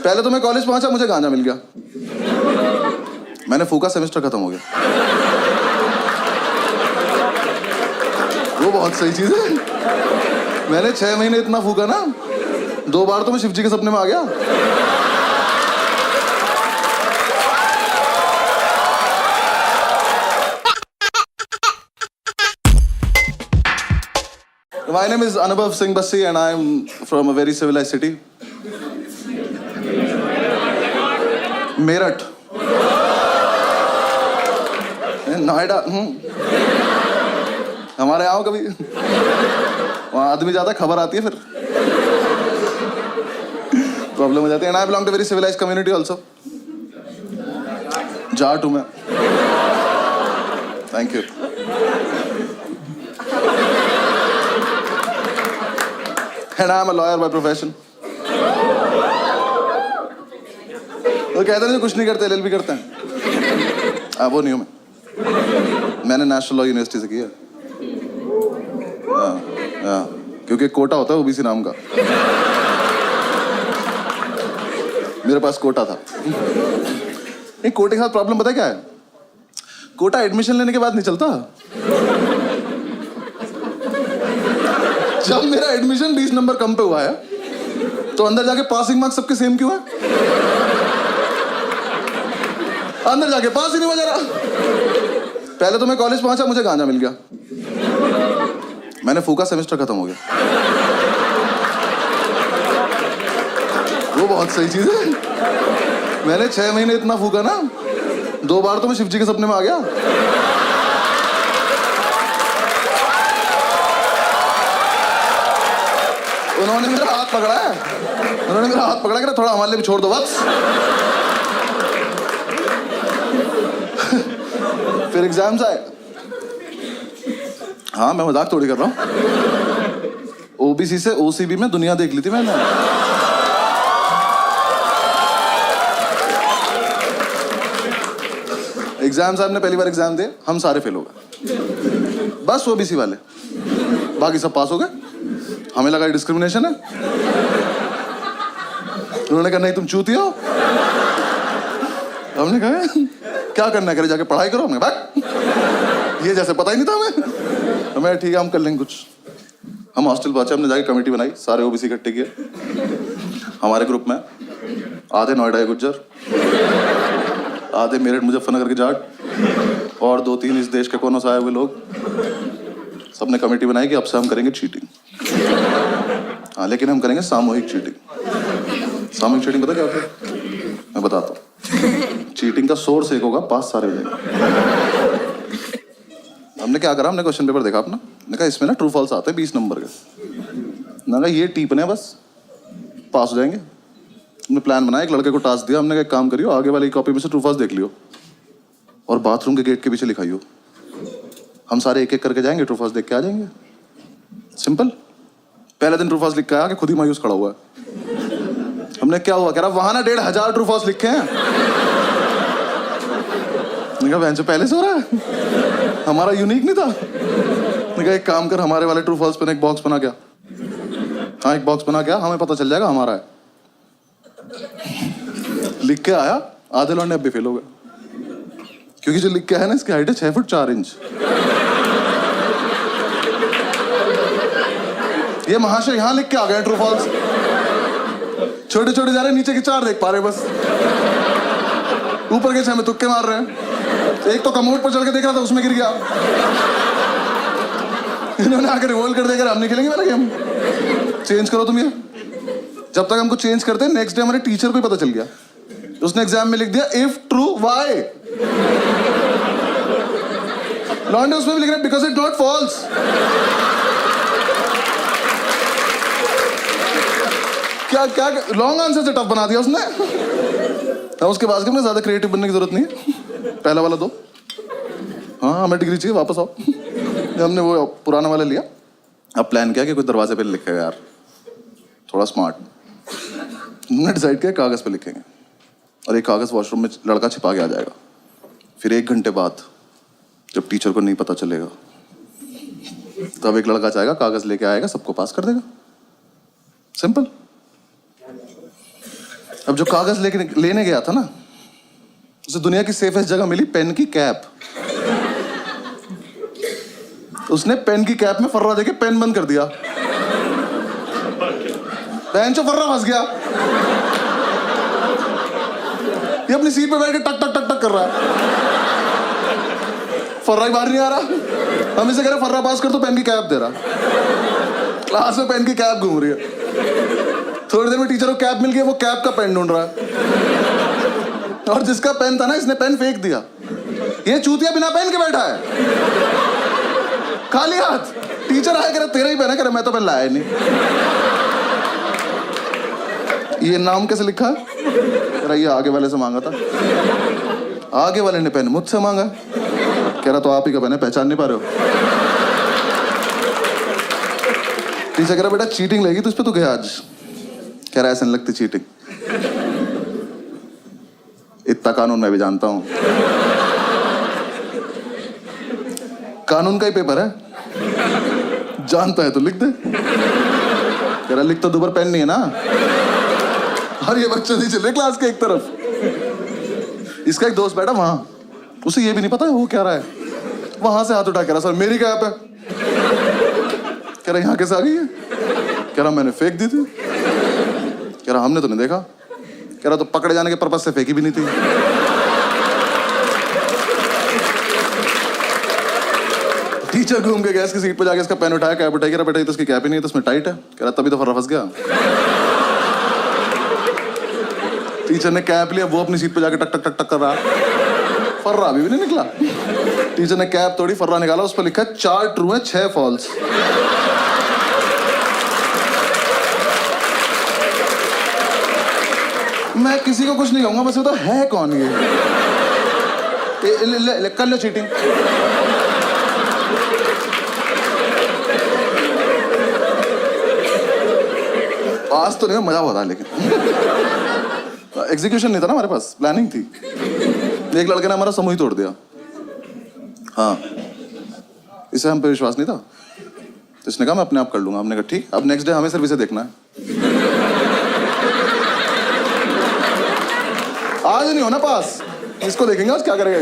पहले तो मैं कॉलेज पहुंचा, मुझे गांजा मिल गया, मैंने फूका, सेमेस्टर खत्म हो गया। वो बहुत सही चीज है। मैंने 6 महीने इतना फूका ना, 2 बार तो मैं शिव जी के सपने में आ गया। My name is Anubhav Singh Bassi and I am from a very civilized city. Meerut, Noida. हमारे आओ कभी, वहाँ आदमी ज्यादा, खबर आती है फिर प्रॉब्लम हो जाती है। And I belong to a very civilized community also. Jat हूँ मैं। Thank you. And I am a lawyer by profession. तो कहते हैं कुछ नहीं करते, LLB करते हैं। वो नहीं हूँ मैंने नेशनल लॉ यूनिवर्सिटी से किया। क्योंकि कोटा होता है ओबीसी नाम का, मेरे पास कोटा था। नहीं, कोटे के साथ प्रॉब्लम पता है क्या है? कोटा एडमिशन लेने के बाद नहीं चलता। जब मेरा एडमिशन 20 नंबर कम पे हुआ है, तो अंदर जाके पासिंग मार्क्स सबके सेम क्यों है? अंदर जाके पास ही नहीं हो रहा। पहले तो मैं कॉलेज पहुंचा, मुझे गांजा मिल गया, मैंने फूका, सेमेस्टर खत्म हो गया। वो बहुत सही चीज है। मैंने 6 महीने इतना फूका ना, 2 बार तो मैं शिव जी के सपने में आ गया। उन्होंने मेरा हाथ पकड़ा है, कि थोड़ा हमारे लिए भी छोड़ दो बस। फिर एग्जाम्स आए। हाँ, मैं मजाक थोड़ी कर रहा हूँ। ओबीसी से ओसीबी में दुनिया देख ली थी मैंने। एग्जाम साहब ने पहली बार एग्जाम दिए, हम सारे फेल हो गए, बस ओबीसी वाले, बाकी सब पास हो गए। हमें लगा डिस्क्रिमिनेशन है। उन्होंने कहा नहीं तुम चूती हो। हमने कहा क्या करना करे, जाके पढ़ाई करो। हमने भाग, ये जैसे पता ही नहीं था हमें। ठीक है, हम कर लेंगे कुछ। हम हॉस्टल पहुंचे, हमने जाके कमेटी बनाई, सारे ओबीसी इकट्ठे किए। हमारे ग्रुप में आधे नोएडा के गुज्जर, आधे मेरठ मुजफ्फरनगर के जाट, और 2-3 इस देश के कोनों से आए हुए लोग। सबने कमेटी बनाई कि अब से हम करेंगे चीटिंग। हाँ, लेकिन हम करेंगे सामूहिक चीटिंग। सामूहिक चीटिंग पता क्या होता है? मैं बताता हूँ। चीटिंग का सोर्स एक होगा, पास सारे हो जाएंगे। हमने क्या करा, हमने क्वेश्चन पेपर देखा अपना, मैंने कहा इसमें ना ट्रू फॉल्स आते हैं 20 नंबर के। मैंने कहा ये टीपने बस, पास हो जाएंगे। हमने प्लान बनाया, एक लड़के को टास्क दिया, हमने कहा एक काम करियो, आगे वाली कॉपी में से ट्रू फॉल्स देख लियो और बाथरूम के गेट के पीछे लिखाइयो। हम सारे एक एक करके जाएंगे, ट्रू फॉल्स देख के आ जाएंगे। सिंपल। पहले दिन ट्रू फॉल्स लिख के आया कि खुद ही मायूस खड़ा हुआ है। हमने क्या हुआ, कह रहा वहां ना 1500 ट्रू फॉल्स लिखे हैं। मैंने कहा बेंच पहले से हो रहा है, हमारा यूनिक नहीं था। मैंने कहा एक काम कर, हमारे वाले ट्रू फॉल्स पे एक बॉक्स बना क्या। हाँ, एक बॉक्स बना क्या, हमें पता चल जाएगा हमारा है। लिख के आया, आधे लौंडे अब भी फेल हो गए, क्योंकि जो लिख के आया ना, इसकी हाइट है 6 फुट 4 इंच। ये महाशय यहाँ लिख के आ गए ट्रू फॉल्स, छोटे छोटे जा रहे, नीचे के 4 देख पा रहे बस, ऊपर के 6 में तुक्के मार रहे हैं। एक तो कमोड पर चढ़ के देख रहा था, उसमें गिर गया। इन्होंने आकर रिवॉल्व कर देकर हम नहीं खेलेंगे मेरा गेम, चेंज करो तुम ये। जब तक हमको चेंज करते, नेक्स्ट डे हमारे टीचर को ही पता चल गया, उसने एग्जाम में लिख दिया इफ ट्रू वाई। लॉन्डे उसमें भी लिख रहा है बिकॉज इट नॉट फॉल्स। क्या क्या लॉन्ग आंसर से टफ बना दिया उसने। उसके बाद में ज्यादा क्रिएटिव बनने की जरूरत नहीं है, पहला वाला दो। हाँ, हमें डिग्री चाहिए, वापस आओ। हमने वो पुराना वाला लिया, अब प्लान किया कि कोई दरवाजे पे लिखेगा यार, थोड़ा स्मार्ट। हमने डिसाइड किया कागज पे लिखेंगे, और एक कागज वॉशरूम में लड़का छिपा के आ जाएगा। फिर 1 घंटे बाद जब टीचर को नहीं पता चलेगा, तब एक लड़का जाएगा, कागज लेके आएगा, सबको पास कर देगा। सिंपल। अब जो कागज लेने गया था ना, उसे दुनिया की सेफेस्ट जगह मिली पेन की कैप। उसने पेन की कैप में फर्रा देके पेन बंद कर दिया। पेन से फर्रा फंस गया। ये अपनी सीट पे बैठ के टक टक टक टक कर रहा है, फर्रा ही बाहर नहीं आ रहा। हम इसे कह रहे फर्रा पास कर तो पेन की कैप दे रहा। क्लास में पेन की कैप घूम रही है। थोड़ी देर में टीचर को कैप मिल गई, वो कैप का पेन ढूंढ रहा है। और जिसका पेन था ना, इसने पेन फेंक दिया। ये चूतिया बिना पेन के बैठा है, खाली हाथ। टीचर आया, कह रहा तेरा ही पेन है। कह रहा मैं तो पेन लाया नहीं। ये नाम कैसे लिखा है? कह रहा ये आगे वाले से मांगा था। आगे वाले ने पेन मुझसे मांगा। कह रहा तो आप ही का पेन है, पहचान नहीं पा रहे हो? टीचर कह रहा बेटा चीटिंग लगी तो उस पर तू गया आज। कह रहा ऐसे नहीं लगती चीटिंग, इतना कानून मैं भी जानता हूं। कानून का ही पेपर है, जानता है तो लिख दे। कह रहा लिख तो दो, पर पेन नहीं है ना। और ये बच्चे नहीं चले क्लास के एक तरफ। इसका एक दोस्त बैठा वहां, उसे ये भी नहीं पता है वो क्या रहा है। वहां से हाथ उठा, कह रहा सर मेरी कैप है। कह रहा यहाँ कैसे आ गई है? कह रहा मैंने फेंक दी थी। कह रहा हमने तो नहीं देखा। कह रहा तो पकड़े जाने के पर्पस से फेंकी भी नहीं थी। टीचर घूम के गया इसकी सीट पे जाके, इसका पेन उठाया, कैप उठाई। कह रहा बेटा ये तो इसकी कैप ही नहीं है, तो इसमें टाइट है। कह रहा तभी तो फर्रा फंस गया। टीचर ने कैप लिया, वो अपनी सीट पे जाके टक टक टक टक कर रहा। फर्रा अभी भी नहीं निकला। टीचर ने कैप तोड़ी, फर्रा निकाला, उस पर लिखा 4 ट्रू है 6 फॉल्स। मैं किसी को कुछ नहीं कहूंगा, बस तो है कौन ये? ले, कर लो चीटिंग। आज तो नहीं, मजा हो रहा है। लेकिन एग्जीक्यूशन नहीं था ना हमारे पास, प्लानिंग थी। एक लड़के ने हमारा समूह ही तोड़ दिया। हाँ, इसे हम पे विश्वास नहीं था, तो इसने कहा मैं अपने आप कर लूंगा। हमने कहा ठीक। अब नेक्स्ट डे हमें सिर्फ इसे देखना है। आज नहीं होना पास, इसको देखेंगे आज क्या करेगा।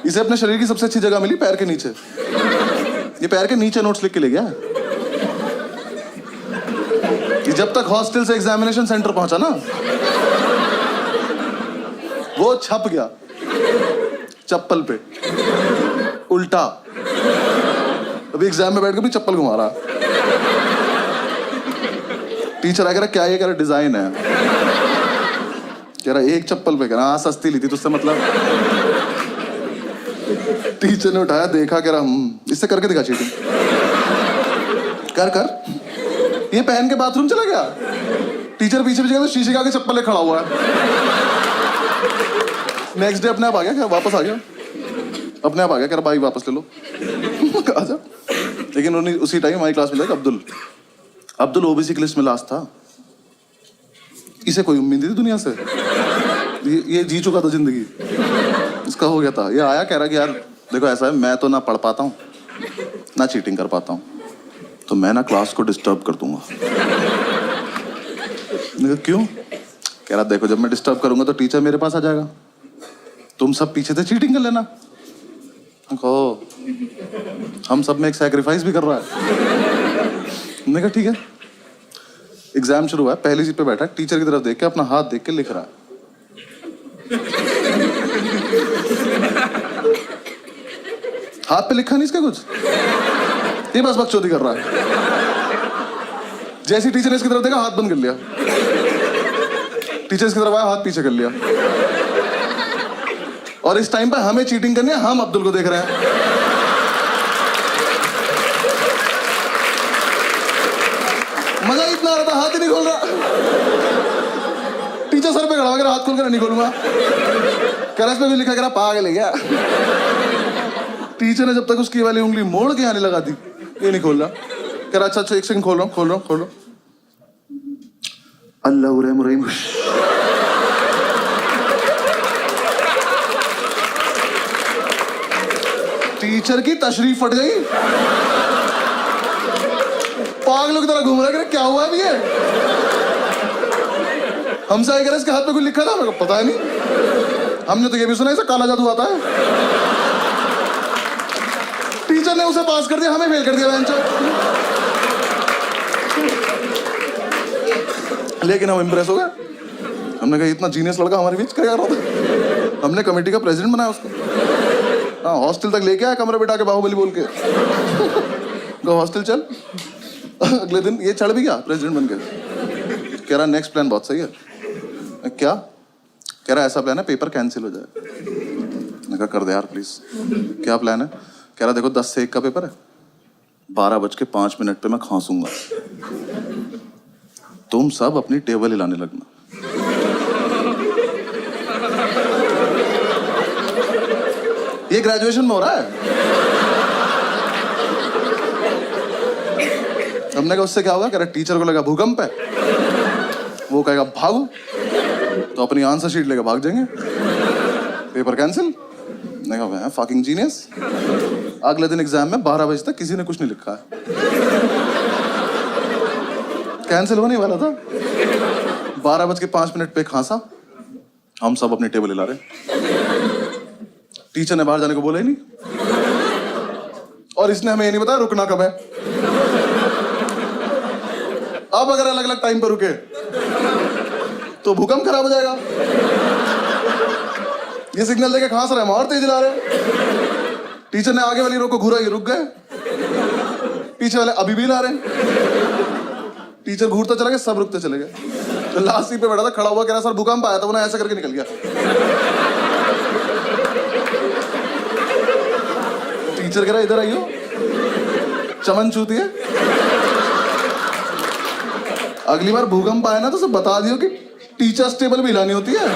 इसे अपने शरीर की सबसे अच्छी जगह मिली, पैर के नीचे। ये पैर के नीचे नोट्स लिख के ले गया। कि जब तक हॉस्टल से एग्जामिनेशन सेंटर पहुंचा ना, वो छप गया चप्पल पे उल्टा। अभी एग्जाम में बैठ के भी चप्पल घुमा रहा। टीचर आया, कह रहा क्या ये? कह रहा डिजाइन है। कह रहा एक चप्पल पे। कह रहा हाँ सस्ती ली थी तुझसे मतलब। टीचर ने उठाया, देखा, कह रहा इससे करके दिखा चीटिंग। कर कर। ये पहन के बाथरूम चला गया। टीचर पीछे पीछे तो शीशे के आगे चप्पल ले खड़ा हुआ है। नेक्स्ट डे अपने आप आ गया, क्या वापस आ गया? अपने आप आ गया। कह रहा भाई वापस ले लो। कहा जा। लेकिन उसी टाइम हमारी क्लास में था अब्दुल ओबीसी की लिस्ट में लास्ट था। इसे कोई उम्मीद नहीं थी दुनिया से। ये जी चुका था जिंदगी, इसका हो गया था। ये आया, कह रहा कि यार देखो ऐसा है, मैं तो ना पढ़ पाता हूँ ना चीटिंग कर पाता हूँ, तो मैं ना क्लास को डिस्टर्ब कर दूंगा। क्यों? कह रहा देखो जब मैं डिस्टर्ब करूंगा तो टीचर मेरे पास आ जाएगा, तुम सब पीछे से चीटिंग कर लेना। कहो हम सब में एक सैक्रिफाइस भी कर रहा है। मैंने कहा ठीक है। एग्जाम शुरू हुआ है, पहली सीट पे बैठा है, टीचर की तरफ देख के अपना हाथ देख के लिख रहा है। हाथ पे लिखा नहीं इसका कुछ, ये बस बकचोदी कर रहा है। जैसे टीचर ने इसकी तरफ देखा, हाथ बंद कर लिया। टीचर इसकी तरफ आया, हाथ पीछे कर लिया। और इस टाइम पे हमें चीटिंग करनी है, हम अब्दुल को देख रहे हैं। मजा इतना आ रहा था, हाथ ही नहीं खोल रहा। टीचर सर पे खड़ा होकर हाथ खोल कर नहीं खोलूंगा। कह रहा इसमें भी लिखा, कह रहा पागल है क्या? टीचर ने जब तक उसकी वाली उंगली मोड़ के आने लगा दी, ये नहीं खोल रहा। कह रहा अच्छा एक सेकंड, खोल रहा हूँ। अल्लाह रहम रहीम। टीचर की तशरीफ फट गई। पागलों की तरह घूम रहा है, क्या हुआ अभी ये? हमसे आई कह रहे इसके हाथ पे कुछ लिखा था, मेरे को पता है नहीं। हमने तो ये भी सुना इसे काला जादू आता है। टीचर ने उसे पास कर दिया, हमें फेल कर दिया बेंचर। लेकिन हम इंप्रेस हो गए। हमने कहा इतना जीनियस लड़का हमारे बीच क्या कर रहा था। हमने कमेटी का प्रेसिडेंट बनाया उसको। हाँ, हॉस्टल तक लेके आया कमरे बिठा के बाहुबली बोल के। गो हॉस्टल चल। अगले दिन ये चढ़ भी गया प्रेसिडेंट बन के। कह रहा नेक्स्ट प्लान बहुत सही है। क्या? कह रहा ऐसा प्लान है पेपर कैंसिल हो जाए। मैंने कहा कर दे यार प्लीज। क्या प्लान है? कह रहा देखो 10 से 1 का पेपर है, 12:05 पे मैं खांसूंगा, तुम सब अपनी टेबल हिलाने लगना। ये ग्रेजुएशन में हो रहा है। हमने कहा उससे क्या होगा? कह रहा टीचर को लगा भूकंप है, वो कहेगा भागो, तो अपनी आंसर शीट लेकर भाग जाएंगे, पेपर कैंसिल। मैंने कहा फकिंग जीनियस। अगले दिन एग्जाम में 12 बजे तक किसी ने कुछ नहीं लिखा है। कैंसिल होने वाला था, 12:05 पे खांसा। हम सब अपनी टेबल हिला रहे। टीचर ने बाहर जाने को बोला ही नहीं, और इसने हमें ये नहीं बताया रुकना कब है। अब अगर अलग अलग टाइम पर रुके तो भूकंप खराब हो जाएगा। ये सिग्नल देके खांस रहे हैं, और तेज हिला रहे। टीचर ने आगे वाली रो को घूरा, ये रुक गए, पीछे वाले अभी भी हिला रहे। टीचर घूरता चला गया, सब रुकते चले गए। तो लास्ट सीट पे बैठा था, खड़ा हुआ, कह रहा सर भूकंप आया था, उन्हें ऐसा करके निकल गया। टीचर कह रहा इधर आइयो, चमन चूती है, अगली बार भूकंप आए ना तो सब बता दियो कि टीचर्स टेबल भी हिलानी होती है।